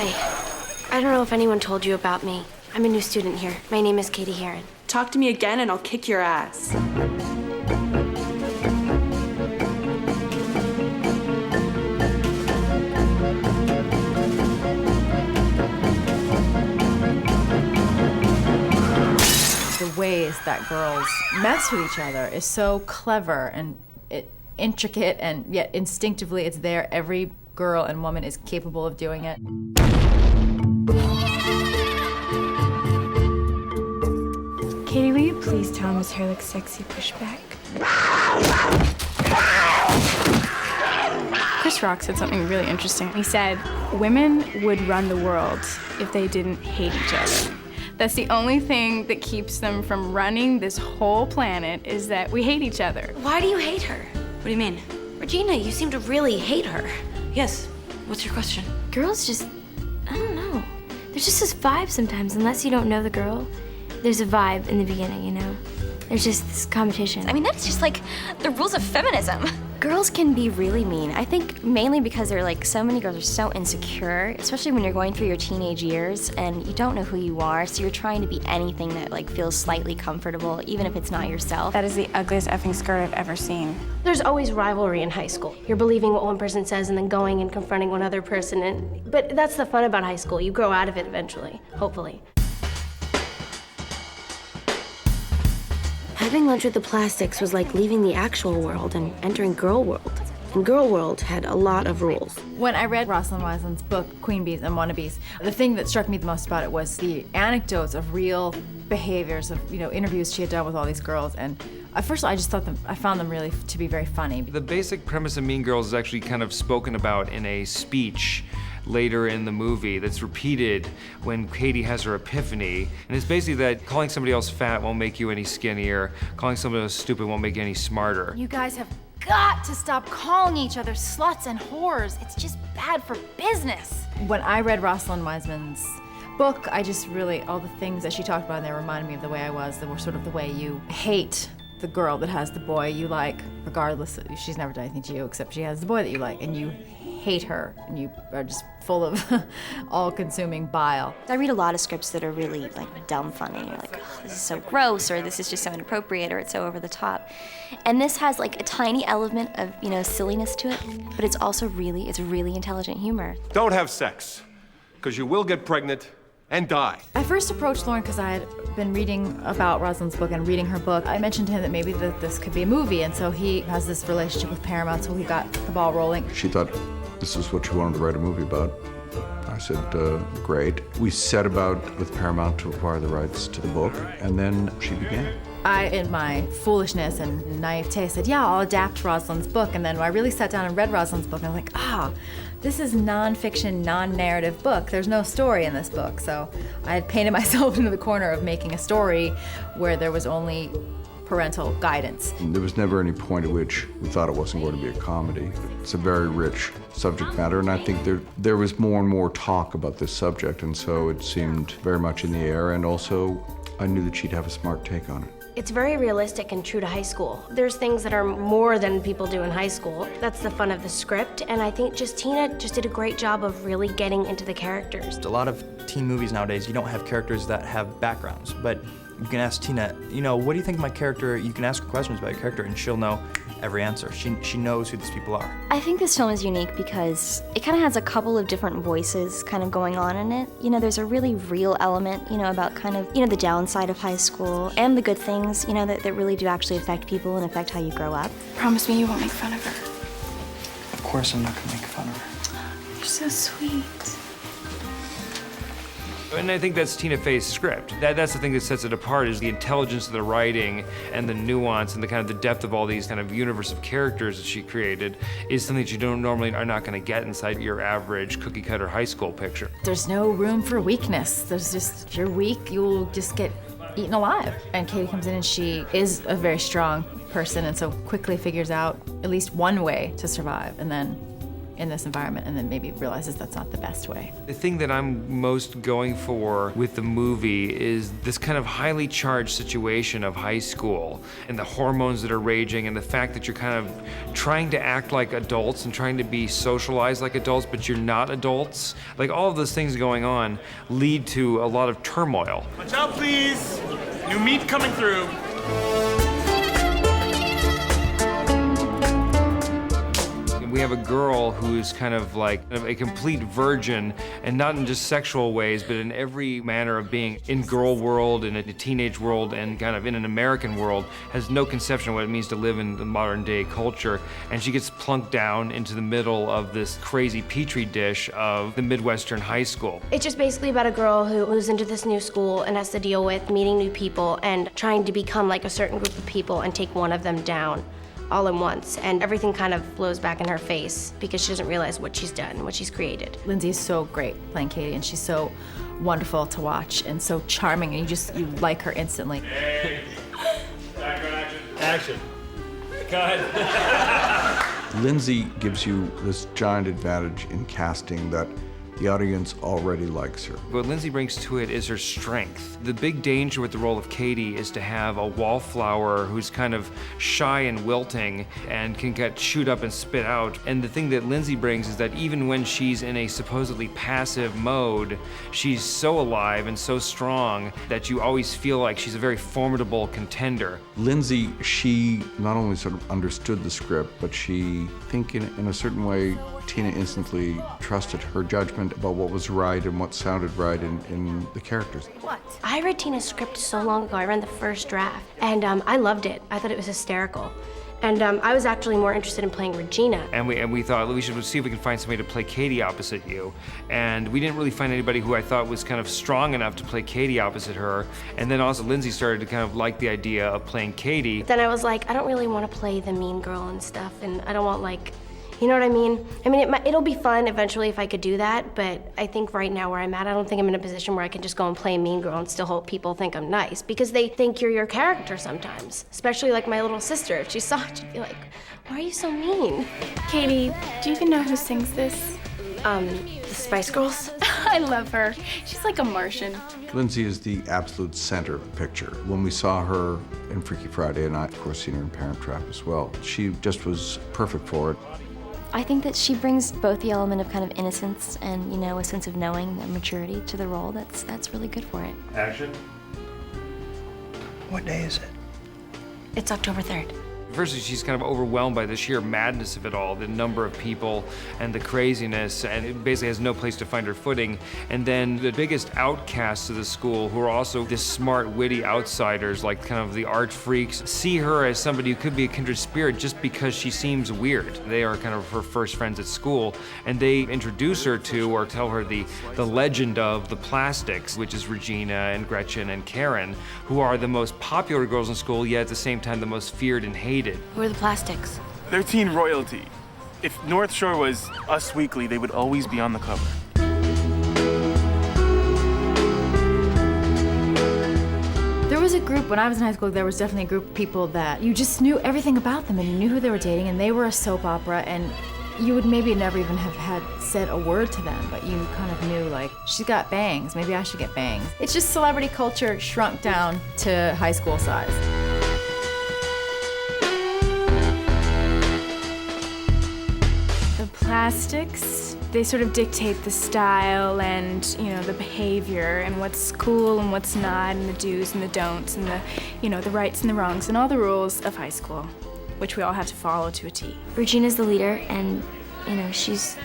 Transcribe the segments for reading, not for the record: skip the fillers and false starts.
Hi. I don't know if anyone told you about me. I'm a new student here. My name is Katie Heron. Talk to me again and I'll kick your ass. The ways that girls mess with each other is so clever and intricate, and yet instinctively it's there. Every girl and woman is capable of doing it. Katie, will you please tell him his hair looks sexy pushback? Chris Rock said something really interesting. He said, women would run the world if they didn't hate each other. That's the only thing that keeps them from running this whole planet, is that we hate each other. Why do you hate her? What do you mean? Regina, you seem to really hate her. Yes. What's your question? Girls just, I don't know. There's just this vibe sometimes, unless you don't know the girl. There's a vibe in the beginning, you know? There's just this competition. I mean, that's just like the rules of feminism. Girls can be really mean. I think mainly because they're like, so many girls are so insecure, especially when you're going through your teenage years and you don't know who you are, so you're trying to be anything that like feels slightly comfortable, even if it's not yourself. That is the ugliest effing skirt I've ever seen. There's always rivalry in high school. You're believing what one person says and then going and confronting one other person. But that's the fun about high school. You grow out of it eventually, hopefully. Having lunch with the plastics was like leaving the actual world and entering Girl World. And Girl World had a lot of rules. When I read Rosalind Wiseland's book, Queen Bees and Wannabes, the thing that struck me the most about it was the anecdotes of real behaviors of, interviews she had done with all these girls. And at first I just thought I found them really to be very funny. The basic premise of Mean Girls is actually kind of spoken about in a speech later in the movie that's repeated when Katie has her epiphany. And it's basically that calling somebody else fat won't make you any skinnier, calling somebody else stupid won't make you any smarter. You guys have got to stop calling each other sluts and whores. It's just bad for business. When I read Rosalind Wiseman's book, I just really, all the things that she talked about in there reminded me of the way I was, that were sort of the way you hate the girl that has the boy you like, regardless of, she's never done anything to you except she has the boy that you like, and you hate her, and you are just full of all-consuming bile. I read a lot of scripts that are really like dumb funny. You're like, oh, this is so gross, or this is just so inappropriate, or it's so over the top. And this has like a tiny element of, silliness to it, but it's also it's really intelligent humor. Don't have sex, because you will get pregnant and die. I first approached Lauren because I had been reading about Rosalind's book and reading her book. I mentioned to him that maybe this could be a movie, and so he has this relationship with Paramount, so we got the ball rolling. She thought this is what she wanted to write a movie about. I said, great. We set about with Paramount to acquire the rights to the book, and then she began. I, in my foolishness and naivete, said, yeah, I'll adapt Rosalind's book. And then I really sat down and read Rosalind's book, and I'm like, this is nonfiction, non-narrative book. There's no story in this book. So I had painted myself into the corner of making a story where there was only parental guidance. There was never any point at which we thought it wasn't going to be a comedy. It's a very rich subject matter, and I think there was more and more talk about this subject, and so it seemed very much in the air, and also I knew that she'd have a smart take on it. It's very realistic and true to high school. There's things that are more than people do in high school. That's the fun of the script, and I think Tina just did a great job of really getting into the characters. A lot of teen movies nowadays, you don't have characters that have backgrounds, but you can ask Tina, what do you think of my character? You can ask her questions about your character and she'll know every answer. She knows who these people are. I think this film is unique because it kind of has a couple of different voices kind of going on in it. There's a really real element, about kind of, the downside of high school and the good things, that really do actually affect people and affect how you grow up. Promise me you won't make fun of her. Of course I'm not gonna make fun of her. You're so sweet. And I think that's Tina Fey's script. That's the thing that sets it apart, is the intelligence of the writing and the nuance and the kind of the depth of all these kind of universe of characters that she created is something that you normally are not going to get inside your average cookie cutter high school picture. There's no room for weakness. There's just, if you're weak, you'll just get eaten alive. And Katie comes in and she is a very strong person, and so quickly figures out at least one way to survive, and then in this environment and then maybe realizes that's not the best way. The thing that I'm most going for with the movie is this kind of highly charged situation of high school and the hormones that are raging and the fact that you're kind of trying to act like adults and trying to be socialized like adults, but you're not adults. Like all of those things going on lead to a lot of turmoil. Watch out, please. New meat coming through. We have a girl who's kind of like a complete virgin, and not in just sexual ways, but in every manner of being in girl world, in a teenage world, and kind of in an American world, has no conception of what it means to live in the modern day culture. And she gets plunked down into the middle of this crazy petri dish of the Midwestern high school. It's just basically about a girl who's into this new school and has to deal with meeting new people and trying to become like a certain group of people and take one of them down all at once, and everything kind of blows back in her face because she doesn't realize what she's done, what she's created. Lindsay is so great playing Katie, and she's so wonderful to watch and so charming, and you like her instantly. Hey. Action. Cut. Lindsay gives you this giant advantage in casting that the audience already likes her. What Lindsay brings to it is her strength. The big danger with the role of Katie is to have a wallflower who's kind of shy and wilting and can get chewed up and spit out. And the thing that Lindsay brings is that even when she's in a supposedly passive mode, she's so alive and so strong that you always feel like she's a very formidable contender. Lindsay, she not only sort of understood the script, but she, I think in a certain way, Tina instantly trusted her judgment about what was right and what sounded right in the characters. What? I read Tina's script so long ago. I read the first draft, and I loved it. I thought it was hysterical. And I was actually more interested in playing Regina. And we thought we should see if we can find somebody to play Katie opposite you. And we didn't really find anybody who I thought was kind of strong enough to play Katie opposite her. And then also Lindsay started to kind of like the idea of playing Katie. Then I was like, I don't really want to play the mean girl and stuff, and I don't want like, you know what I mean? I mean, it'll be fun eventually if I could do that, but I think right now where I'm at, I don't think I'm in a position where I can just go and play a mean girl and still hope people think I'm nice, because they think you're your character sometimes, especially like my little sister. If she saw it, she'd be like, why are you so mean? Katie, do you even know who sings this? The Spice Girls? I love her. She's like a Martian. Lindsay is the absolute center of the picture. When we saw her in Freaky Friday, and I, of course, seen her in Parent Trap as well, she just was perfect for it. I think that she brings both the element of kind of innocence and, you know, a sense of knowing and maturity to the role. That's really good for it. Action. What day is it? It's October 3rd. Firstly, she's kind of overwhelmed by the sheer madness of it all, the number of people and the craziness, and it basically has no place to find her footing. And then the biggest outcasts of the school, who are also the smart, witty outsiders, like kind of the art freaks, see her as somebody who could be a kindred spirit just because she seems weird. They are kind of her first friends at school, and they introduce her to or tell her the legend of the Plastics, which is Regina and Gretchen and Karen, who are the most popular girls in school, yet at the same time the most feared and hated. Who are the Plastics? They're teen royalty. If North Shore was Us Weekly, they would always be on the cover. There was a group, when I was in high school, there was definitely a group of people that you just knew everything about them and you knew who they were dating, and they were a soap opera, and you would maybe never even have had said a word to them, but you kind of knew, like, she's got bangs, maybe I should get bangs. It's just celebrity culture shrunk down to high school size. The Plastics, they sort of dictate the style and, you know, the behavior and what's cool and what's not, and the do's and the don'ts and the, you know, the rights and the wrongs and all the rules of high school, which we all have to follow to a T. Regina's the leader, and, you know, she's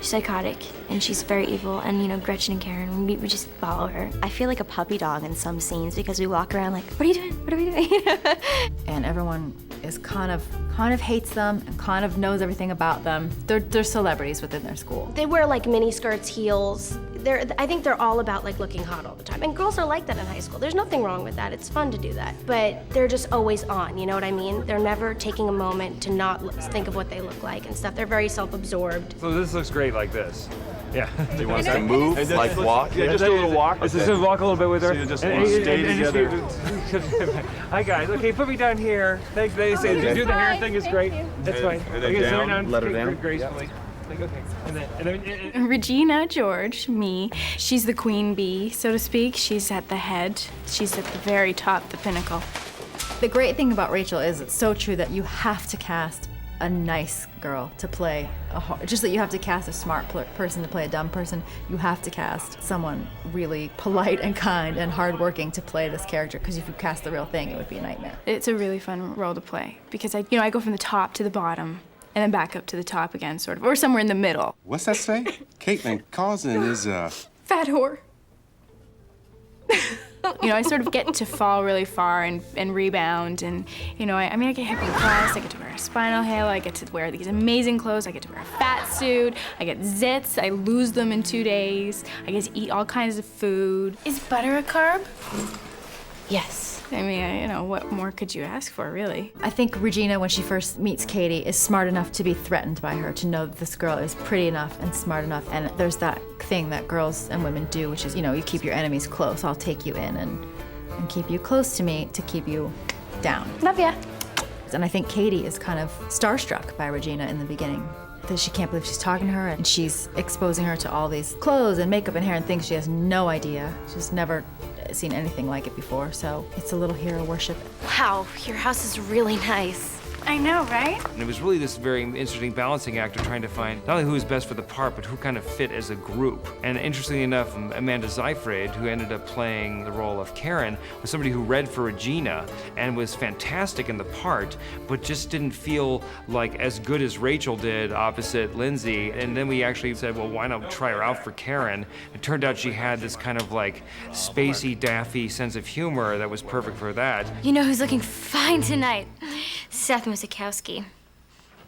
psychotic and she's very evil, and, you know, Gretchen and Karen, we just follow her. I feel like a puppy dog in some scenes because we walk around like, what are you doing? What are we doing? And everyone is kind of hates them and kind of knows everything about them. They're celebrities within their school. They wear like mini skirts, heels. I think they're all about like looking hot all the time. And girls are like that in high school. There's nothing wrong with that. It's fun to do that. But they're just always on, you know what I mean? They're never taking a moment to not think of what they look like and stuff. They're very self-absorbed. So this looks great like this. Yeah. Do you want us to move, like walk? Yeah, just a little walk. Just walk a little bit with her. So you just want to stay together. Hi guys. Okay, put me down here. Thanks. They say do the hair thing is great. That's fine. And then down. Let her down gracefully. Like, okay. And then Regina George, me, she's the queen bee, so to speak. She's at the head. She's at the very top, the pinnacle. The great thing about Rachel is it's so true that you have to cast a nice girl to play just that you have to cast a smart person to play a dumb person. You have to cast someone really polite and kind and hardworking to play this character, because if you cast the real thing, it would be a nightmare. It's a really fun role to play because I go from the top to the bottom and then back up to the top again, sort of, or somewhere in the middle. What's that say? Caitlin Cousin is Fat whore. I sort of get to fall really far and rebound, and I get hip and thrust, I get to wear a spinal halo, I get to wear these amazing clothes, I get to wear a fat suit, I get zits, I lose them in 2 days, I get to eat all kinds of food. Is butter a carb? Yes. I mean, what more could you ask for, really? I think Regina, when she first meets Katie, is smart enough to be threatened by her, to know that this girl is pretty enough and smart enough. And there's that thing that girls and women do, which is, you keep your enemies close. I'll take you in and keep you close to me to keep you down. Love ya. And I think Katie is kind of starstruck by Regina in the beginning. That she can't believe she's talking to her, and she's exposing her to all these clothes and makeup and hair and things she has no idea. She's never seen anything like it before, so it's a little hero worship. Wow, your house is really nice. I know, right? And it was really this very interesting balancing act of trying to find not only who was best for the part, but who kind of fit as a group. And interestingly enough, Amanda Seyfried, who ended up playing the role of Karen, was somebody who read for Regina and was fantastic in the part, but just didn't feel like as good as Rachel did opposite Lindsay. And then we actually said, well, why not try her out for Karen? It turned out she had this kind of like spacey, daffy sense of humor that was perfect for that. You know who's looking fine tonight? Seth Musikowski.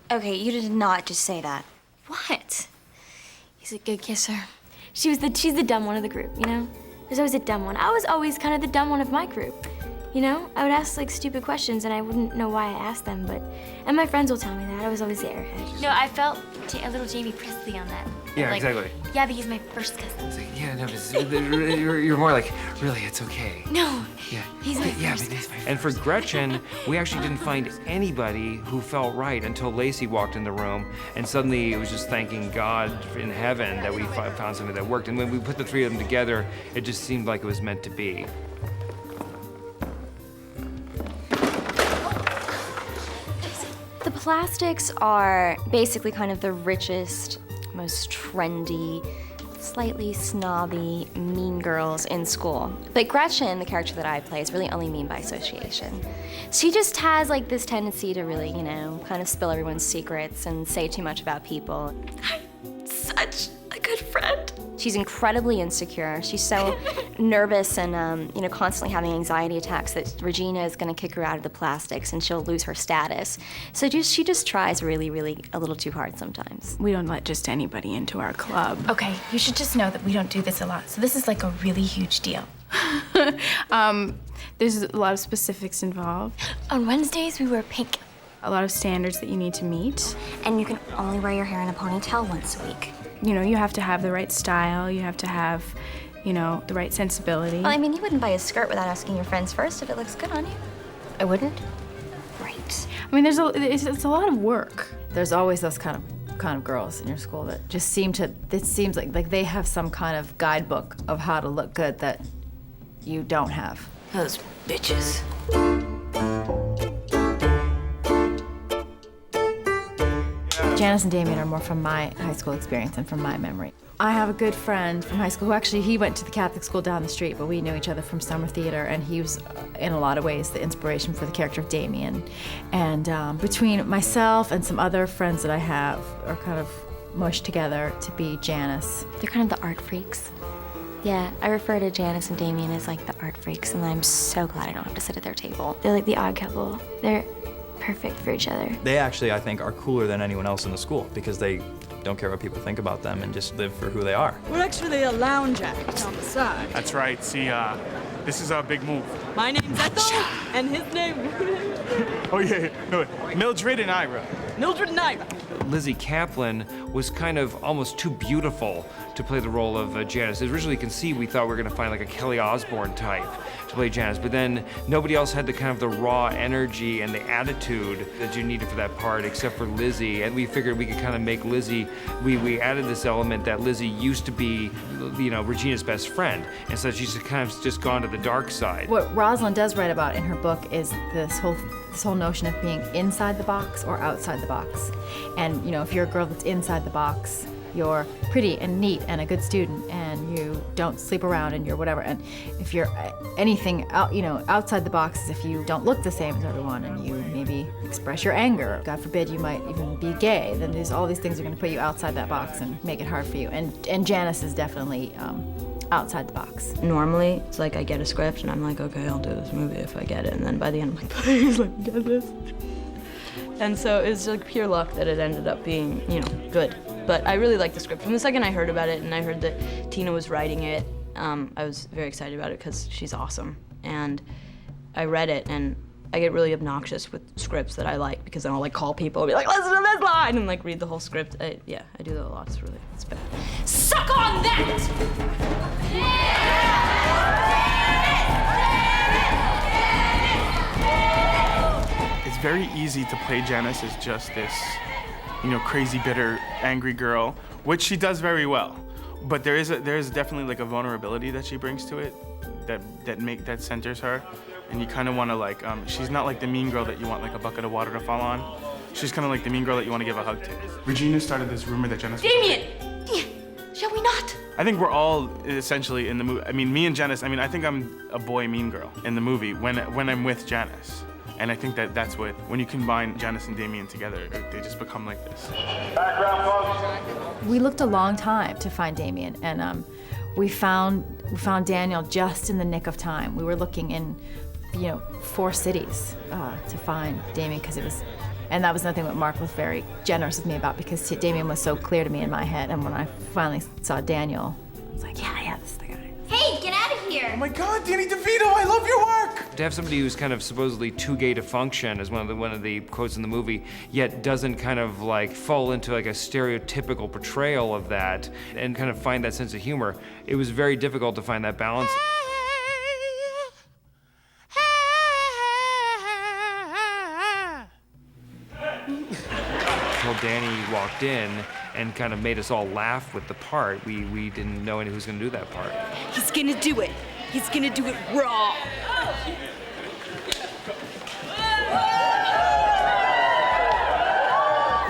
Okay, you did not just say that. What? He's a good kisser. She's the dumb one of the group, There's always a dumb one. I was always kind of the dumb one of my group. I would ask like stupid questions and I wouldn't know why I asked them, and my friends will tell me that. I was always the airhead. No, I felt a little Jamie Priestley on that. Yeah, exactly. Yeah, but he's my first cousin. It's like, yeah, no, you're more like, really, it's okay. No, Yeah. he's my Yeah, first but he's my And for Gretchen, we actually didn't find anybody who felt right until Lacey walked in the room, and suddenly it was just thanking God in heaven that we found something that worked. And when we put the three of them together, it just seemed like it was meant to be. The Plastics are basically kind of the richest, most trendy, slightly snobby, mean girls in school. But Gretchen, the character that I play, is really only mean by association. She just has like this tendency to really, kind of spill everyone's secrets and say too much about people. I'm such a good friend. She's incredibly insecure. She's so nervous and, constantly having anxiety attacks that Regina is gonna kick her out of the Plastics and she'll lose her status. So she just tries really, really a little too hard sometimes. We don't let just anybody into our club. Okay, you should just know that we don't do this a lot, so this is like a really huge deal. There's a lot of specifics involved. On Wednesdays, we wear pink. A lot of standards that you need to meet. And you can only wear your hair in a ponytail once a week. You have to have the right style, you have to have, the right sensibility. Well, you wouldn't buy a skirt without asking your friends first if it looks good on you. I wouldn't? Right. It's a lot of work. There's always those kind of girls in your school that just it seems like they have some kind of guidebook of how to look good that you don't have. Those bitches. Janice and Damien are more from my high school experience and from my memory. I have a good friend from high school who he went to the Catholic school down the street, but we knew each other from summer theater, and he was, in a lot of ways, the inspiration for the character of Damien. And between myself and some other friends that I have are kind of mushed together to be Janice. They're kind of the art freaks. Yeah, I refer to Janice and Damien as like the art freaks, and I'm so glad I don't have to sit at their table. They're like the odd couple. They're perfect for each other. They actually, I think, are cooler than anyone else in the school because they don't care what people think about them and just live for who they are. We're actually a lounge act on the side. That's right. See, this is our big move. My name's Ethel, and his name... Oh, yeah. No, Mildred and Ira. Mildred and Ira. Lizzie Kaplan was kind of almost too beautiful to play the role of Janice. Originally conceived, we thought we were going to find like a Kelly Osbourne type, to play Janice, but then nobody else had the kind of the raw energy and the attitude that you needed for that part except for Lizzie, and we figured we could kind of make Lizzie, we added this element that Lizzie used to be, you know, Regina's best friend, and so she's kind of just gone to the dark side. What Rosalind does write about in her book is this whole notion of being inside the box or outside the box. And you know, if you're a girl that's inside the box, you're pretty and neat and a good student, and you don't sleep around and you're whatever. And if you're anything out, you know, outside the box is if you don't look the same as everyone and you maybe express your anger. God forbid you might even be gay. Then there's all these things are going to put you outside that box and make it hard for you. And Janice is definitely outside the box. Normally, it's like I get a script and I'm like, okay, I'll do this movie if I get it. And then by the end, I'm like, please let me get this. And so it was like pure luck that it ended up being, you know, good. But I really liked the script. From the second I heard about it and I heard that Tina was writing it, I was very excited about it because she's awesome. And I read it, and I get really obnoxious with scripts that I like because then I'll like call people and be like, listen to this line, and like read the whole script. Yeah, I do that a lot. It's bad. Suck on that! It's very easy to play Janice as just this, you know, crazy, bitter, angry girl, which she does very well. But there is definitely like a vulnerability that she brings to it that centers her, and you kind of want to like, she's not like the mean girl that you want like a bucket of water to fall on. She's kind of like the mean girl that you want to give a hug to. Regina started this rumor that Janice. Damien! Shall we not? I think we're all essentially in the movie. I mean, me and Janice. I mean, I think I'm a boy mean girl in the movie when I'm with Janice. And I think that's what, when you combine Janice and Damien together, they just become like this. We looked a long time to find Damien, and we found Daniel just in the nick of time. We were looking in, you know, 4 cities to find Damien because it was, and that was another thing that Mark was very generous with me about because Damien was so clear to me in my head. And when I finally saw Daniel, I was like, yeah, this is the guy. Hey, get out of here! Oh my God, Danny DeVito, I love your work! To have somebody who's kind of supposedly too gay to function, as one of the quotes in the movie, yet doesn't kind of like fall into like a stereotypical portrayal of that and kind of find that sense of humor, it was very difficult to find that balance. Until Danny walked in and kind of made us all laugh with the part, we didn't know who was going to do that part. He's gonna do it. He's gonna do it raw.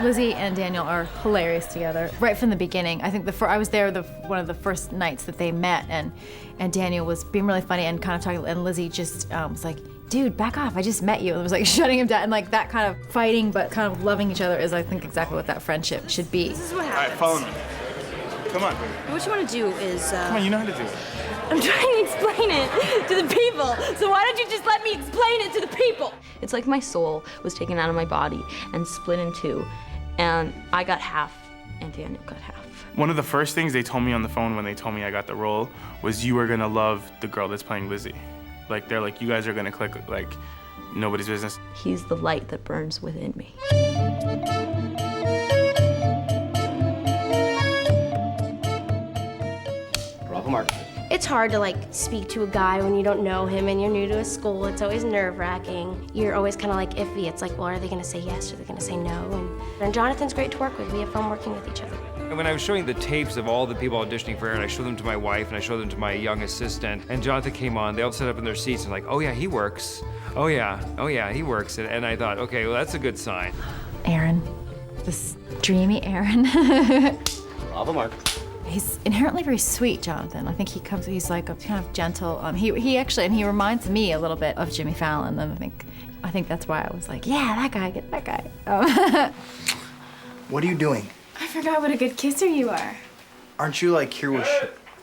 Lizzie and Daniel are hilarious together. Right from the beginning, I think I was there one of the first nights that they met, and Daniel was being really funny and kind of talking, and Lizzie just was like, dude, back off, I just met you. And it was like shutting him down, and like that kind of fighting but kind of loving each other is, I think, exactly what that friendship should be. This is what All right, happens. follow me. Come on, baby. What you want to do is, Come on, you know how to do it. I'm trying to explain it to the people. So why don't you just let me explain it to the people? It's like my soul was taken out of my body and split in 2, and I got half, and Daniel got half. One of the first things they told me on the phone when they told me I got the role was, you are gonna love the girl that's playing Lizzie. Like, they're like, you guys are gonna click like nobody's business. He's the light that burns within me. Bravo, Mark. It's hard to like speak to a guy when you don't know him and you're new to a school. It's always nerve-wracking. You're always kind of like iffy. It's like, well, are they gonna say yes or are they gonna say no? And Jonathan's great to work with. We have fun working with each other. And when I was showing the tapes of all the people auditioning for Aaron, I showed them to my wife and I showed them to my young assistant. And Jonathan came on, they all sat up in their seats and like, oh yeah, he works. Oh yeah, he works. And I thought, okay, well, that's a good sign. Aaron, this dreamy Aaron. Bravo, Mark. He's inherently very sweet, Jonathan. I think he's like a kind of gentle. He actually, and he reminds me a little bit of Jimmy Fallon. And I think that's why I was like, yeah, that guy, get that guy. What are you doing? I forgot what a good kisser you are. Aren't you like here with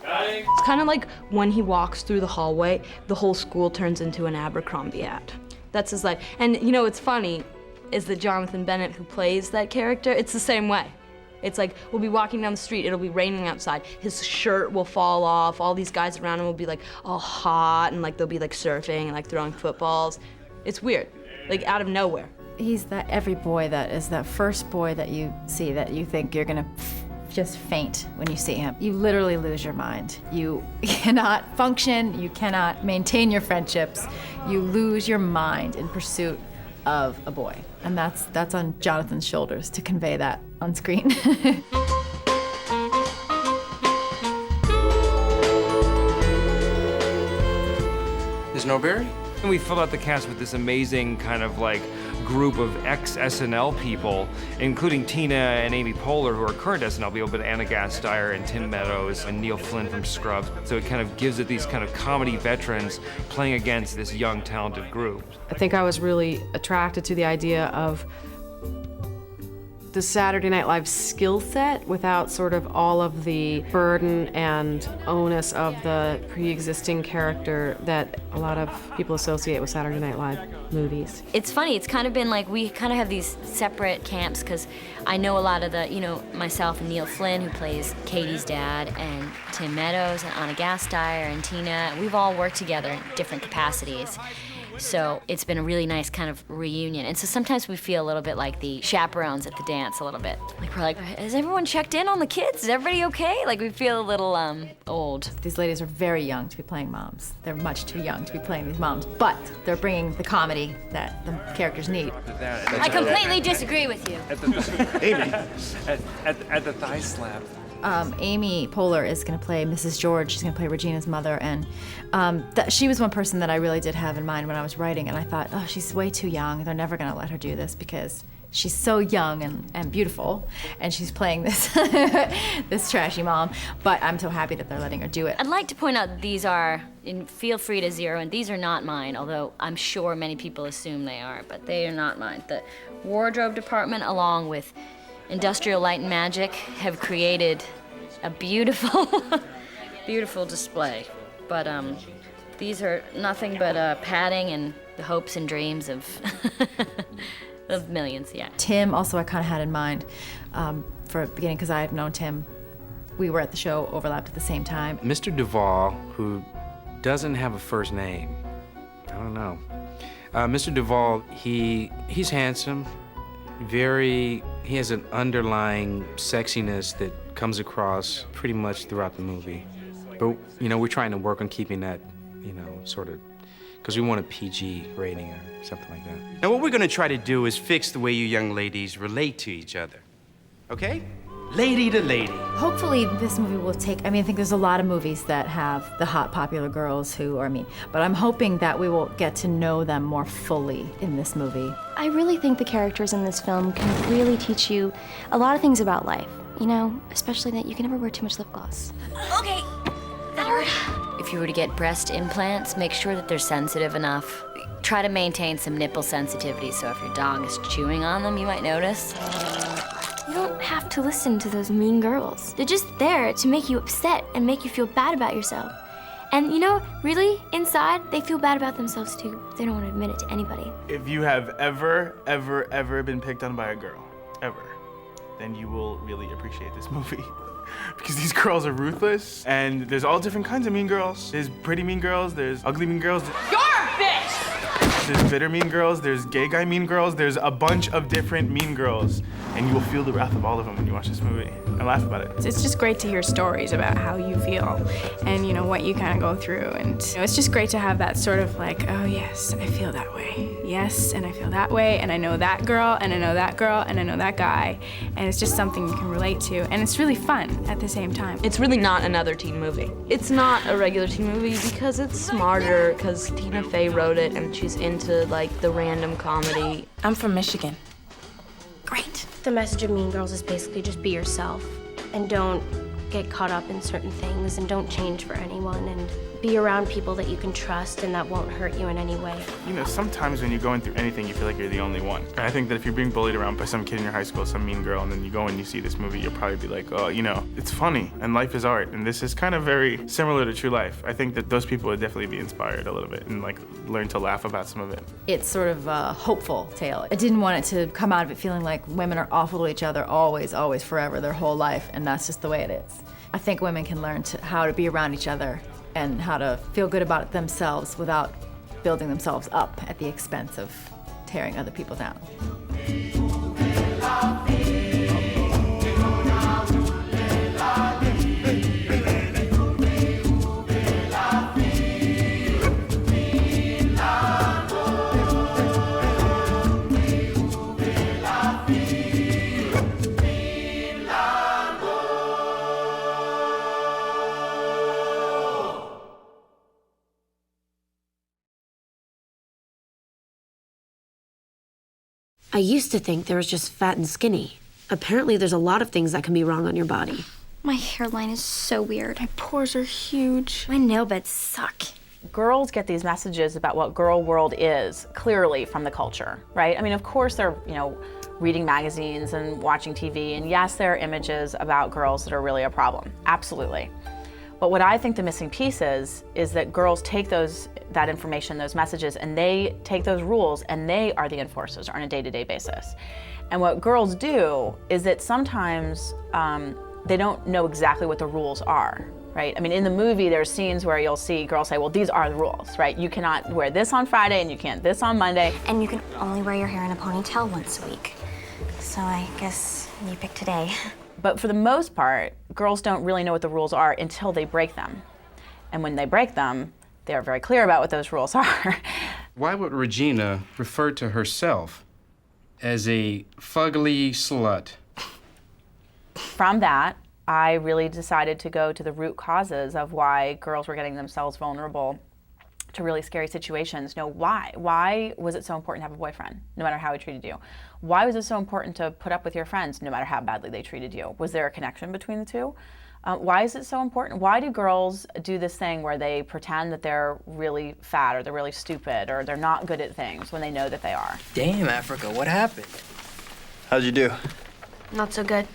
It's kind of like when he walks through the hallway, the whole school turns into an Abercrombie ad. That's his life. And you know what's funny is that Jonathan Bennett, who plays that character, it's the same way. It's like, we'll be walking down the street, it'll be raining outside, his shirt will fall off, all these guys around him will be like all hot, and like they'll be like surfing and like throwing footballs. It's weird, like out of nowhere. He's that every boy that is that first boy that you see that you think you're gonna just faint when you see him. You literally lose your mind. You cannot function, you cannot maintain your friendships. You lose your mind in pursuit of a boy. And that's on Jonathan's shoulders to convey that on screen. Ms. Norberry? And we filled out the cast with this amazing kind of like group of ex-SNL people, including Tina and Amy Poehler, who are current SNL people, but Anna Gasteyer and Tim Meadows and Neil Flynn from Scrubs. So it kind of gives it these kind of comedy veterans playing against this young, talented group. I think I was really attracted to the idea of the Saturday Night Live skill set without sort of all of the burden and onus of the pre-existing character that a lot of people associate with Saturday Night Live movies. It's funny, it's kind of been like we kind of have these separate camps because I know a lot of the, myself and Neil Flynn, who plays Katie's dad, and Tim Meadows and Anna Gasteyer and Tina. We've all worked together in different capacities. So it's been a really nice kind of reunion. And so sometimes we feel a little bit like the chaperones at the dance a little bit. Like we're like, has everyone checked in on the kids? Is everybody okay? Like we feel a little old. These ladies are very young to be playing moms. They're much too young to be playing these moms, but they're bringing the comedy that the characters need. I completely disagree with you. Amy, at the thigh slap. Amy Poehler is going to play Mrs. George. She's going to play Regina's mother, and she was one person that I really did have in mind when I was writing, and I thought, oh, she's way too young. They're never going to let her do this because she's so young and beautiful, and she's playing this this trashy mom, but I'm so happy that they're letting her do it. I'd like to point out these are, and feel free to zero in, these are not mine, although I'm sure many people assume they are, but they are not mine. The wardrobe department, along with Industrial Light and Magic, have created a beautiful, beautiful display. But these are nothing but padding and the hopes and dreams of of millions, yeah. Tim also I kind of had in mind for a beginning, because I have known Tim. We were at the show, overlapped at the same time. Mr. Duvall, who doesn't have a first name, I don't know. Mr. Duvall, he's handsome. He has an underlying sexiness that comes across pretty much throughout the movie. But, we're trying to work on keeping that, sort of, because we want a PG rating or something like that. Now, what we're gonna try to do is fix the way you young ladies relate to each other. Okay? Lady to lady. Hopefully this movie will take, I think there's a lot of movies that have the hot popular girls who are mean, but I'm hoping that we will get to know them more fully in this movie. I really think the characters in this film can really teach you a lot of things about life, especially that you can never wear too much lip gloss. Okay, that hurt. If you were to get breast implants, make sure that they're sensitive enough. Try to maintain some nipple sensitivity, so if your dog is chewing on them, you might notice. You don't have to listen to those mean girls. They're just there to make you upset and make you feel bad about yourself. And really, inside, they feel bad about themselves too. They don't want to admit it to anybody. If you have ever been picked on by a girl, ever, then you will really appreciate this movie. Because these girls are ruthless, and there's all different kinds of mean girls. There's pretty mean girls, there's ugly mean girls. You're a bitch! There's bitter mean girls, there's gay guy mean girls, there's a bunch of different mean girls, and you will feel the wrath of all of them when you watch this movie and laugh about it. It's just great to hear stories about how you feel and what you kind of go through, and it's just great to have that sort of like, oh yes, I feel that way. Yes, and I feel that way, and I know that girl, and I know that girl, and I know that guy, and it's just something you can relate to, and it's really fun at the same time. It's really not another teen movie. It's not a regular teen movie because it's smarter, because Tina Fey wrote it and she's into the random comedy. I'm from Michigan. Great. The message of Mean Girls is basically just be yourself and don't get caught up in certain things and don't change for anyone and be around people that you can trust and that won't hurt you in any way. Sometimes when you're going through anything, you feel like you're the only one. And I think that if you're being bullied around by some kid in your high school, some mean girl, and then you go and you see this movie, you'll probably be like, oh, it's funny, and life is art, and this is kind of very similar to true life. I think that those people would definitely be inspired a little bit and learn to laugh about some of it. It's sort of a hopeful tale. I didn't want it to come out of it feeling like women are awful to each other always, always, forever, their whole life, and that's just the way it is. I think women can learn how to be around each other and how to feel good about themselves without building themselves up at the expense of tearing other people down. I used to think there was just fat and skinny. Apparently there's a lot of things that can be wrong on your body. My hairline is so weird. My pores are huge. My nail beds suck. Girls get these messages about what girl world is clearly from the culture, right? I mean, of course they're, reading magazines and watching TV, and yes, there are images about girls that are really a problem, absolutely. But what I think the missing piece is that girls take that information, those messages, and they take those rules, and they are the enforcers on a day-to-day basis. And what girls do is that sometimes they don't know exactly what the rules are, right? I mean, in the movie, there's scenes where you'll see girls say, well, these are the rules, right? You cannot wear this on Friday, and you can't this on Monday. And you can only wear your hair in a ponytail once a week. So I guess you pick today. But for the most part, girls don't really know what the rules are until they break them. And when they break them, they're very clear about what those rules are. Why would Regina refer to herself as a fugly slut? From that, I really decided to go to the root causes of why girls were getting themselves vulnerable to really scary situations. Why? Why was it so important to have a boyfriend, no matter how he treated you? Why was it so important to put up with your friends, no matter how badly they treated you? Was there a connection between the two? Why is it so important? Why do girls do this thing where they pretend that they're really fat or they're really stupid or they're not good at things when they know that they are? Damn, Africa, what happened? How'd you do? Not so good.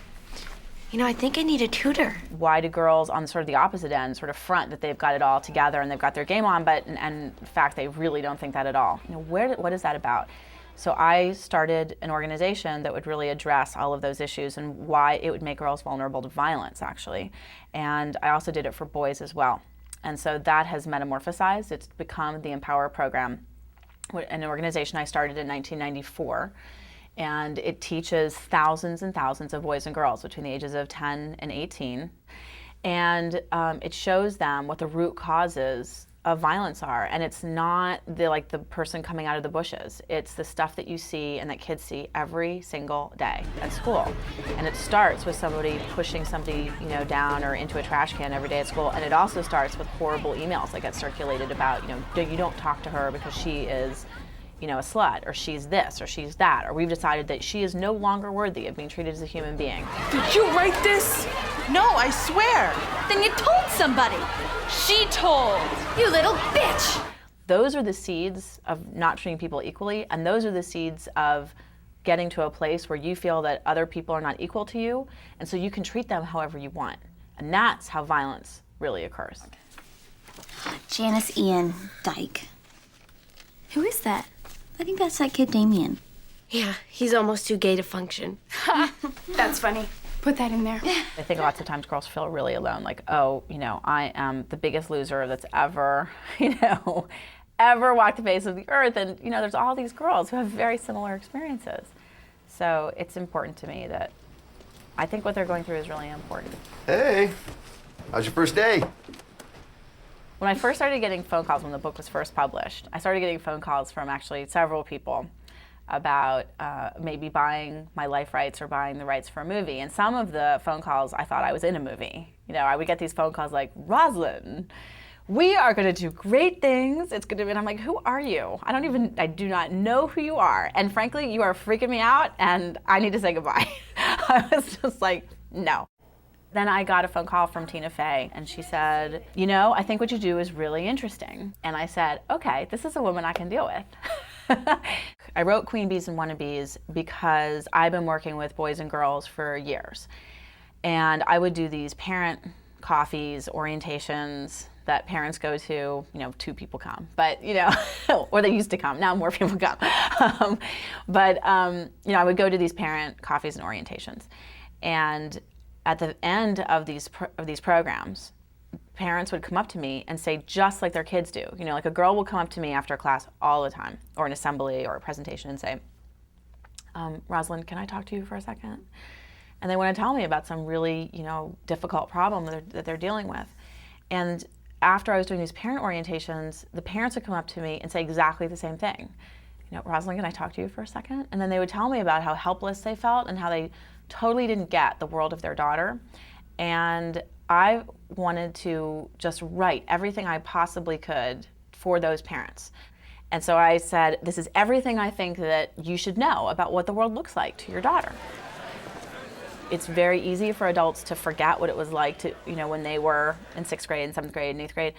I think I need a tutor. Why do girls on sort of the opposite end sort of front that they've got it all together and they've got their game on, but in fact, they really don't think that at all? What is that about? So I started an organization that would really address all of those issues and why it would make girls vulnerable to violence, actually. And I also did it for boys as well. And so that has metamorphosized. It's become the Empower program, an organization I started in 1994. And it teaches thousands and thousands of boys and girls between the ages of 10 and 18. And it shows them what the root causes of violence are. And it's not the person coming out of the bushes. It's the stuff that you see and that kids see every single day at school. And it starts with somebody pushing somebody down or into a trash can every day at school. And it also starts with horrible emails that get circulated about, you don't talk to her because she is a slut, or she's this, or she's that, or we've decided that she is no longer worthy of being treated as a human being. Did you write this? No, I swear. Then you told somebody. She told. You little bitch. Those are the seeds of not treating people equally, and those are the seeds of getting to a place where you feel that other people are not equal to you, and so you can treat them however you want. And that's how violence really occurs. Janice Ian Dyke. Who is that? I think that's that kid Damien. Yeah, he's almost too gay to function. That's funny. Put that in there. I think lots of times girls feel really alone, like, oh, I am the biggest loser that's ever, ever walked the face of the earth. And, there's all these girls who have very similar experiences. So it's important to me that I think what they're going through is really important. Hey, how's your first day? When I first started getting phone calls when the book was first published, I started getting phone calls from actually several people about maybe buying my life rights or buying the rights for a movie. And some of the phone calls, I thought I was in a movie. I would get these phone calls like, Rosalind, we are going to do great things. It's going to be, and I'm like, who are you? I do not know who you are. And frankly, you are freaking me out and I need to say goodbye. I was just like, no. Then I got a phone call from Tina Fey, and she said, I think what you do is really interesting. And I said, okay, this is a woman I can deal with. I wrote Queen Bees and Wannabes because I've been working with boys and girls for years. And I would do these parent coffees, orientations that parents go to, 2 people come, but, or they used to come, now more people come. I would go to these parent coffees and orientations. And at the end of these programs, parents would come up to me and say, just like their kids do. Like a girl will come up to me after a class all the time, or an assembly or a presentation, and say, Rosalind, can I talk to you for a second? And they want to tell me about some really, difficult problem that they're dealing with. And after I was doing these parent orientations, the parents would come up to me and say exactly the same thing. Rosalind, can I talk to you for a second? And then they would tell me about how helpless they felt and how they totally didn't get the world of their daughter. And I wanted to just write everything I possibly could for those parents. And so I said, this is everything I think that you should know about what the world looks like to your daughter. It's very easy for adults to forget what it was like to, when they were in 6th grade and 7th grade and 8th grade,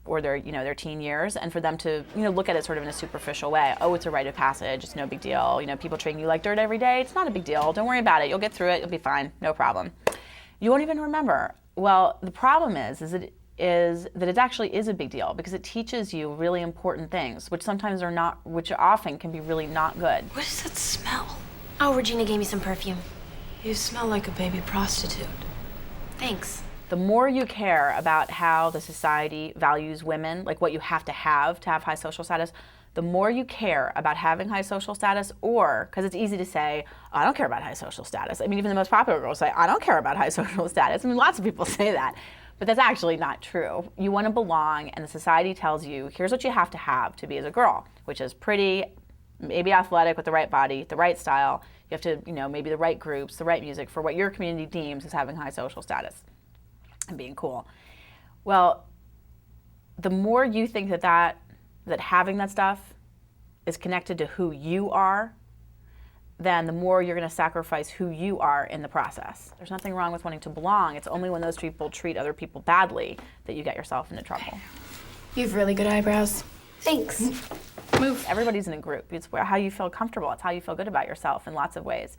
or their teen years, and for them to, look at it sort of in a superficial way. Oh, it's a rite of passage, it's no big deal. People treating you like dirt every day, it's not a big deal. Don't worry about it, you'll get through it, you'll be fine, no problem. You won't even remember. Well, the problem is that it actually is a big deal because it teaches you really important things, which sometimes are not, which often can be really not good. What does that smell? Oh, Regina gave me some perfume. You smell like a baby prostitute. Thanks. The more you care about how the society values women, like what you have to have high social status, the more you care about having high social status, or, because it's easy to say, oh, I don't care about high social status. I mean, even the most popular girls say, I don't care about high social status. I mean, lots of people say that, but that's actually not true. You want to belong, and the society tells you, here's what you have to be as a girl, which is pretty, maybe athletic with the right body, the right style. You have to, maybe the right groups, the right music for what your community deems as having high social status and being cool. Well, the more you think that having that stuff is connected to who you are, then the more you're going to sacrifice who you are in the process. There's nothing wrong with wanting to belong. It's only when those people treat other people badly that you get yourself into trouble. You have really good eyebrows. Thanks. Move. Everybody's in a group. It's how you feel comfortable. It's how you feel good about yourself in lots of ways.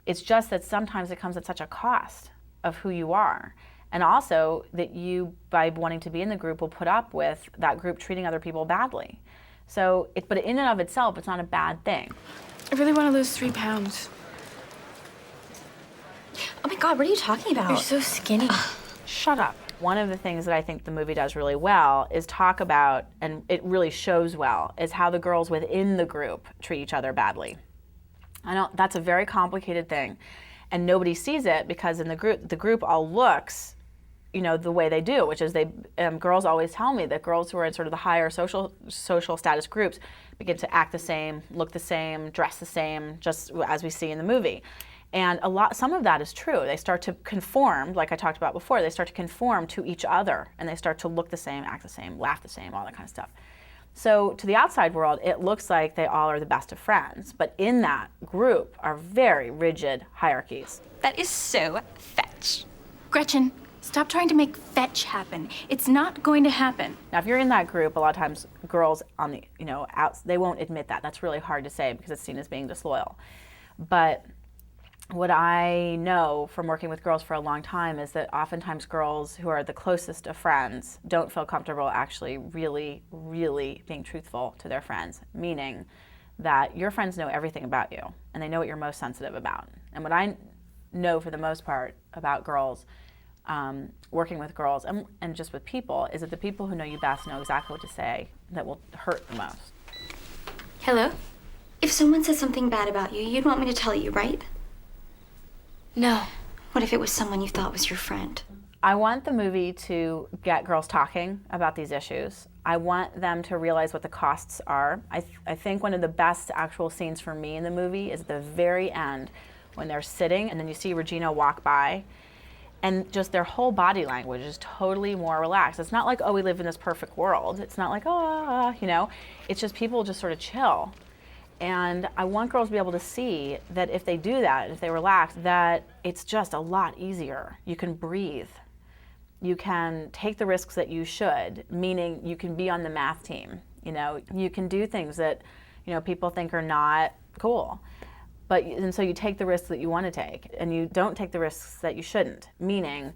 It's just that sometimes it comes at such a cost of who you are. And also that you, by wanting to be in the group, will put up with that group treating other people badly. So, but in and of itself, it's not a bad thing. I really want to lose 3 pounds. Oh my God, what are you talking about? You're so skinny. Shut up. One of the things that I think the movie does really well is talk about, and it really shows well, is how the girls within the group treat each other badly. I know that's a very complicated thing, and nobody sees it because in the group all looks, the way they do, which is girls always tell me that girls who are in sort of the higher social status groups begin to act the same, look the same, dress the same, just as we see in the movie. And some of that is true. They start to conform, like I talked about before, they start to conform to each other, and they start to look the same, act the same, laugh the same, all that kind of stuff. So to the outside world, it looks like they all are the best of friends, but in that group are very rigid hierarchies. That is so fetch. Gretchen, stop trying to make fetch happen. It's not going to happen. Now, if you're in that group, a lot of times girls on the, they won't admit that. That's really hard to say because it's seen as being disloyal. But what I know from working with girls for a long time is that oftentimes girls who are the closest of friends don't feel comfortable actually really, really being truthful to their friends, meaning that your friends know everything about you and they know what you're most sensitive about. And what I know for the most part about girls, working with girls and just with people, is that the people who know you best know exactly what to say that will hurt the most. Hello? If someone said something bad about you, you'd want me to tell you, right? No. What if it was someone you thought was your friend? I want the movie to get girls talking about these issues. I want them to realize what the costs are. I think one of the best actual scenes for me in the movie is at the very end when they're sitting and then you see Regina walk by and just their whole body language is totally more relaxed. It's not like, oh, we live in this perfect world. It's not like, it's just people just sort of chill. And I want girls to be able to see that if they do that, if they relax, that it's just a lot easier. You can breathe. You can take the risks that you should, meaning you can be on the math team. You can do things that, people think are not cool. And so you take the risks that you want to take, and you don't take the risks that you shouldn't, meaning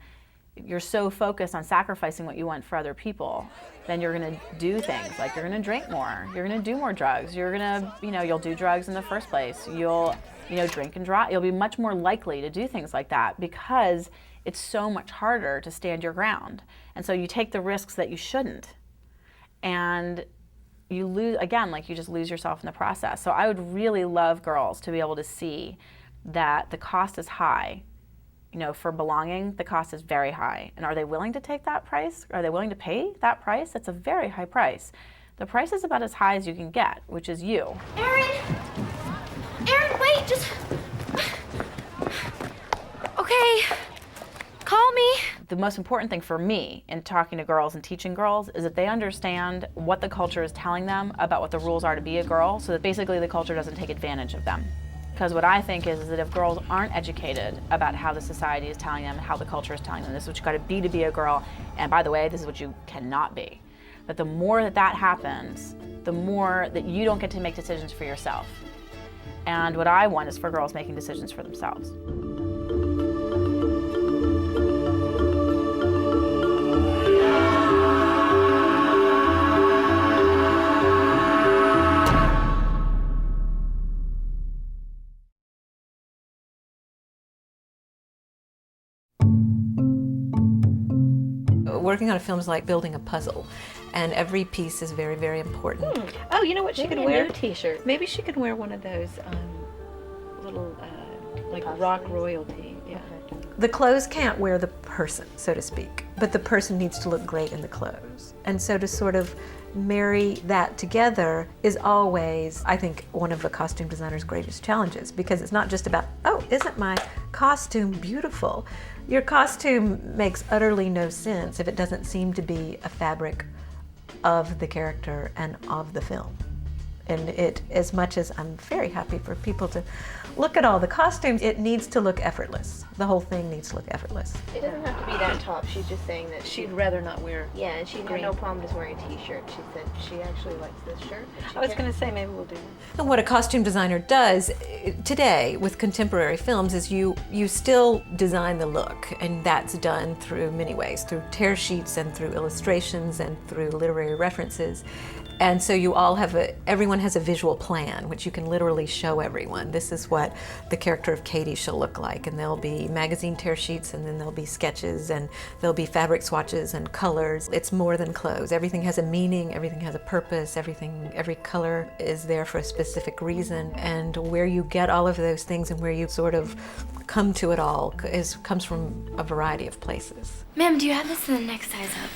you're so focused on sacrificing what you want for other people, then you're going to do things like you're going to drink more, you're going to do more drugs, you're going to, you'll do drugs in the first place, you'll, drink and drive. You'll be much more likely to do things like that because it's so much harder to stand your ground. And so you take the risks that you shouldn't, and you lose, again, you just lose yourself in the process. So I would really love girls to be able to see that the cost is high. For belonging, the cost is very high. And are they willing to take that price? Are they willing to pay that price? That's a very high price. The price is about as high as you can get, which is you. Erin, wait, just... Okay, call me. The most important thing for me in talking to girls and teaching girls is that they understand what the culture is telling them about what the rules are to be a girl, so that basically the culture doesn't take advantage of them. Because what I think is that if girls aren't educated about how the society is telling them, how the culture is telling them, this is what you gotta be to be a girl, and by the way, this is what you cannot be. That the more that that happens, the more that you don't get to make decisions for yourself. And what I want is for girls making decisions for themselves. Working on a film is like building a puzzle, and every piece is very, very important. Oh, you know what she could Maybe a wear? new T-shirt. Maybe she could wear one of those little like rock royalty. Yeah. The clothes can't wear the person, so to speak, but the person needs to look great in the clothes. And so to sort of marry that together is always, I think, one of a costume designer's greatest challenges, because it's not just about, oh, isn't my costume beautiful? Your costume makes utterly no sense if it doesn't seem to be a fabric of the character and of the film. And it, as much as I'm very happy for people to look at all the costumes, it needs to look effortless. The whole thing needs to look effortless. It doesn't have to be that top. She's just saying that she'd rather not wear. Yeah, and she'd have no problem just wearing a T-shirt. She said she actually likes this shirt. I was going to say maybe we'll do that. And what a costume designer does today with contemporary films is you still design the look, and that's done through many ways, through tear sheets and through illustrations and through literary references. And so you all have everyone has a visual plan, which you can literally show everyone. This is what the character of Katie shall look like, and there'll be magazine tear sheets, and then there'll be sketches, and there'll be fabric swatches and colors. It's more than clothes. Everything has a meaning, everything has a purpose, every color is there for a specific reason, and where you get all of those things and where you sort of come to it all comes from a variety of places. Ma'am, do you have this in the next size up?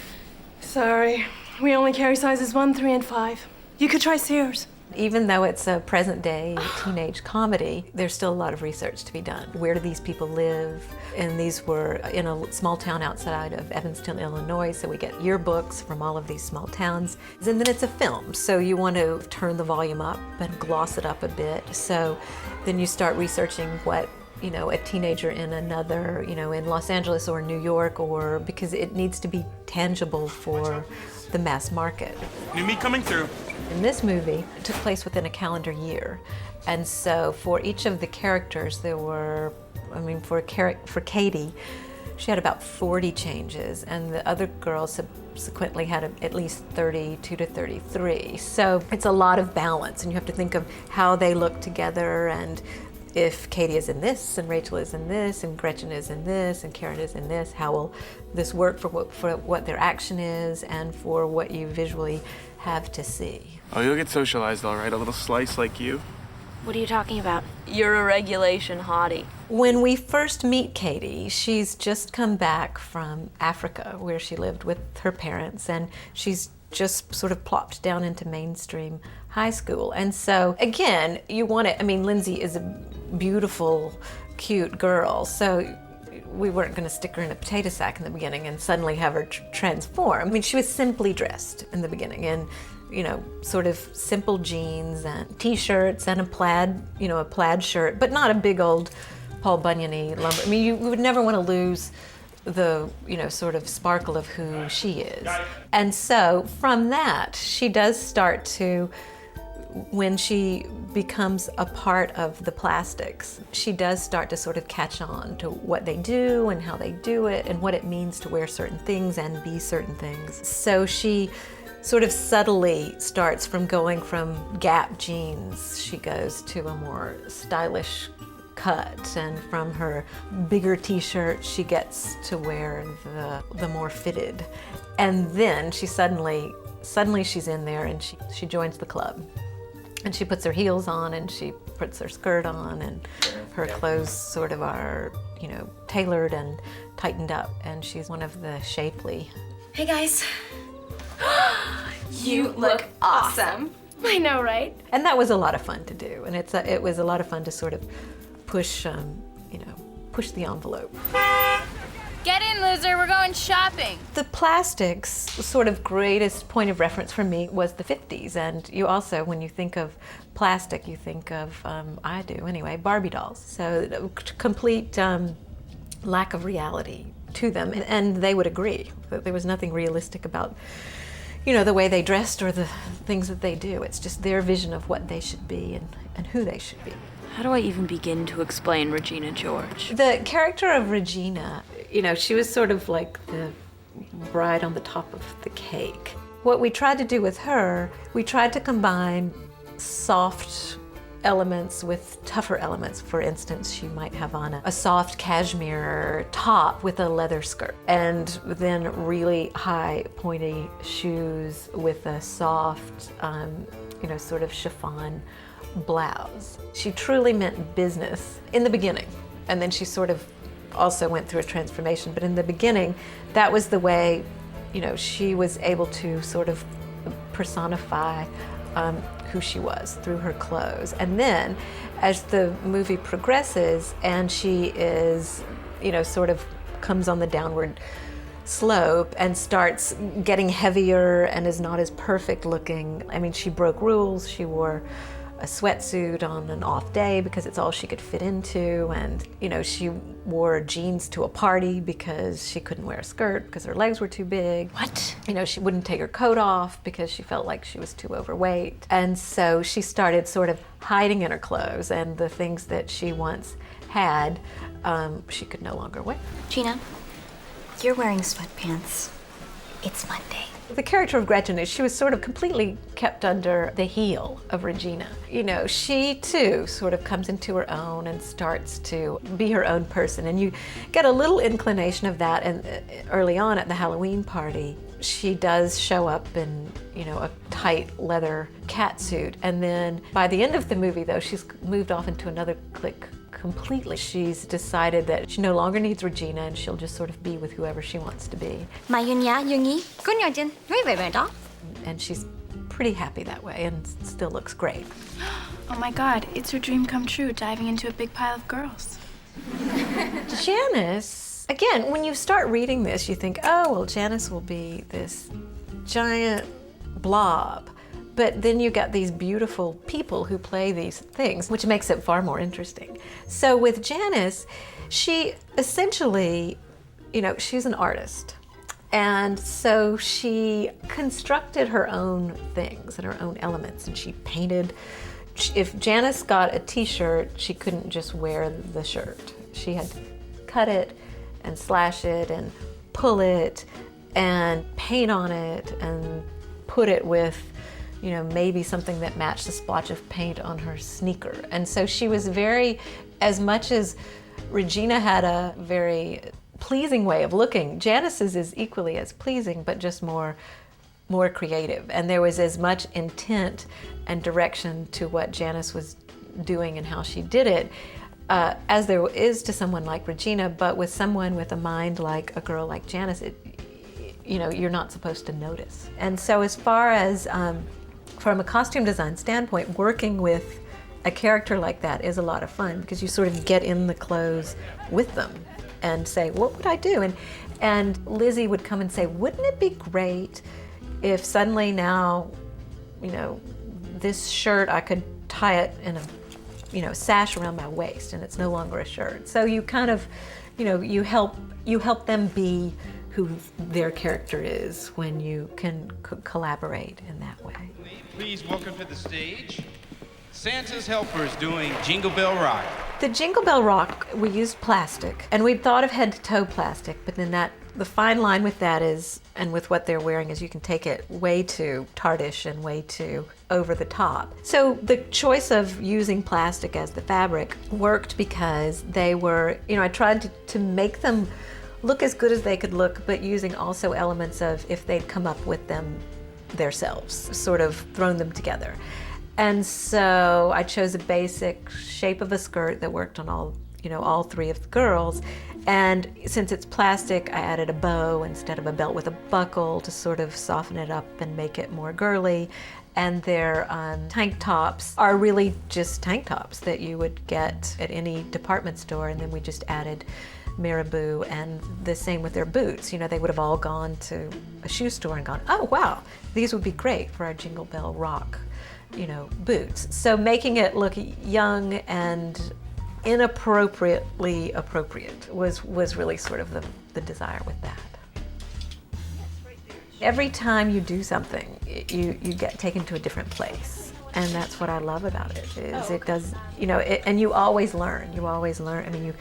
Sorry, we only carry sizes 1, 3, and 5. You could try Sears. Even though it's a present-day teenage comedy, there's still a lot of research to be done. Where do these people live? And these were in a small town outside of Evanston, Illinois, so we get yearbooks from all of these small towns. And then it's a film, so you want to turn the volume up and gloss it up a bit. So then you start researching what a teenager in another, in Los Angeles or New York, or because it needs to be tangible for the mass market. New meat coming through. In this movie, it took place within a calendar year. And so for each of the characters, there were, for Katie, she had about 40 changes, and the other girls subsequently had at least 32 to 33. So it's a lot of balance, and you have to think of how they look together, and if Katie is in this, and Rachel is in this, and Gretchen is in this, and Karen is in this, how will this work for what their action is and for what you visually have to see? Oh, you'll get socialized all right, a little slice like you. What are you talking about? You're a regulation hottie. When we first meet Katie, she's just come back from Africa, where she lived with her parents, and she's just sort of plopped down into mainstream high school. And so, again, you want to, Lindsay is a beautiful, cute girl, so we weren't going to stick her in a potato sack in the beginning and suddenly have her transform. She was simply dressed in the beginning in, sort of simple jeans and t-shirts and a plaid shirt, but not a big old Paul Bunyan-y lumber. You would never want to lose the, sort of sparkle of who she is. And so from that, she does start to, when she becomes a part of the plastics, she does start to sort of catch on to what they do and how they do it and what it means to wear certain things and be certain things. So she sort of subtly starts from going from Gap jeans, she goes to a more stylish cut, and from her bigger t-shirt she gets to wear the more fitted. And then she suddenly she's in there, and she joins the club. And she puts her heels on, and she puts her skirt on, and her clothes sort of are, tailored and tightened up, and she's one of the shapely. Hey guys. You look awesome. I know, right? And that was a lot of fun to do, and it was a lot of fun to sort of push the envelope. Get in, loser, we're going shopping. The plastics sort of greatest point of reference for me was the 50s. And you also, when you think of plastic, you think of, I do anyway, Barbie dolls. So complete lack of reality to them. And they would agree that there was nothing realistic about, you know, the way they dressed or the things that they do. It's just their vision of what they should be and who they should be. How do I even begin to explain Regina George? The character of Regina, you know, she was sort of like the bride on the top of the cake. What we tried to do with her, we tried to combine soft elements with tougher elements. For instance, she might have on a soft cashmere top with a leather skirt, and then really high pointy shoes with a soft, you know, sort of chiffon blouse. She truly meant business in the beginning, and then she sort of also went through a transformation. But in the beginning, that was the way, you know, she was able to sort of personify who she was through her clothes. And then as the movie progresses and she is, you know, sort of comes on the downward slope and starts getting heavier and is not as perfect looking. I mean, she broke rules. She wore a sweatsuit on an off day because it's all she could fit into, and you know, she wore jeans to a party because she couldn't wear a skirt because her legs were too big. What? You know, she wouldn't take her coat off because she felt like she was too overweight. And so she started sort of hiding in her clothes, and the things that she once had, she could no longer wear. Gina, you're wearing sweatpants. It's Monday. The character of Gretchen is she was sort of completely kept under the heel of Regina. You know, she too sort of comes into her own and starts to be her own person. And you get a little inclination of that and early on at the Halloween party. She does show up in, you know, a tight leather catsuit. And then by the end of the movie, though, she's moved off into another clique completely. She's decided that she no longer needs Regina and she'll just sort of be with whoever she wants to be. And she's pretty happy that way and still looks great. Oh my God, it's her dream come true, diving into a big pile of girls. Janice, again, when you start reading this, you think, oh, well, Janice will be this giant blob. But then you got these beautiful people who play these things, which makes it far more interesting. So with Janice, she essentially, you know, she's an artist. And so she constructed her own things and her own elements, and she painted. If Janice got a t-shirt, she couldn't just wear the shirt. She had to cut it and slash it and pull it and paint on it and put it with, you know, maybe something that matched the splotch of paint on her sneaker. And so she was very, as much as Regina had a very pleasing way of looking, Janice's is equally as pleasing, but just more creative. And there was as much intent and direction to what Janice was doing and how she did it, as there is to someone like Regina. But with someone with a mind like a girl like Janice, you know, you're not supposed to notice. And so as far as from a costume design standpoint, working with a character like that is a lot of fun because you sort of get in the clothes with them and say, what would I do? And Lizzie would come and say, wouldn't it be great if suddenly now, you know, this shirt, I could tie it in a, you know, sash around my waist and it's no longer a shirt. So you kind of, you know, you help them be who their character is when you can collaborate in that way. Please welcome to the stage Santa's Helpers doing Jingle Bell Rock. The Jingle Bell Rock, we used plastic, and we'd thought of head to toe plastic, but then the fine line with that is, and with what they're wearing, is you can take it way too tartish and way too over the top. So the choice of using plastic as the fabric worked because they were, you know, I tried to make them look as good as they could look, but using also elements of if they'd come up with them themselves, sort of thrown them together. And so I chose a basic shape of a skirt that worked on all three of the girls. And since it's plastic, I added a bow instead of a belt with a buckle to sort of soften it up and make it more girly. And their tank tops are really just tank tops that you would get at any department store. And then we just added Marabou, and the same with their boots. You know, they would have all gone to a shoe store and gone, oh wow, these would be great for our Jingle Bell Rock, you know, boots. So making it look young and inappropriately appropriate was really sort of the desire with that. Every time you do something, you get taken to a different place. And that's what I love about it, is it does, you know, and you always learn. You always learn. I mean, you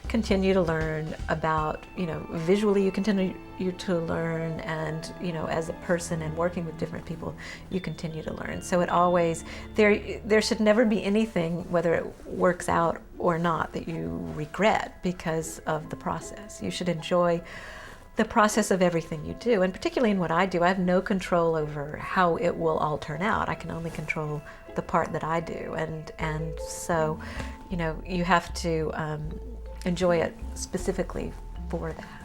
continue to learn about, you know, visually you continue to learn, and, you know, as a person and working with different people, you continue to learn. So it always, there should never be anything, whether it works out or not, that you regret because of the process. You should enjoy the process of everything you do, and particularly in what I do, I have no control over how it will all turn out. I can only control the part that I do, and so, you know, you have to enjoy it specifically for that.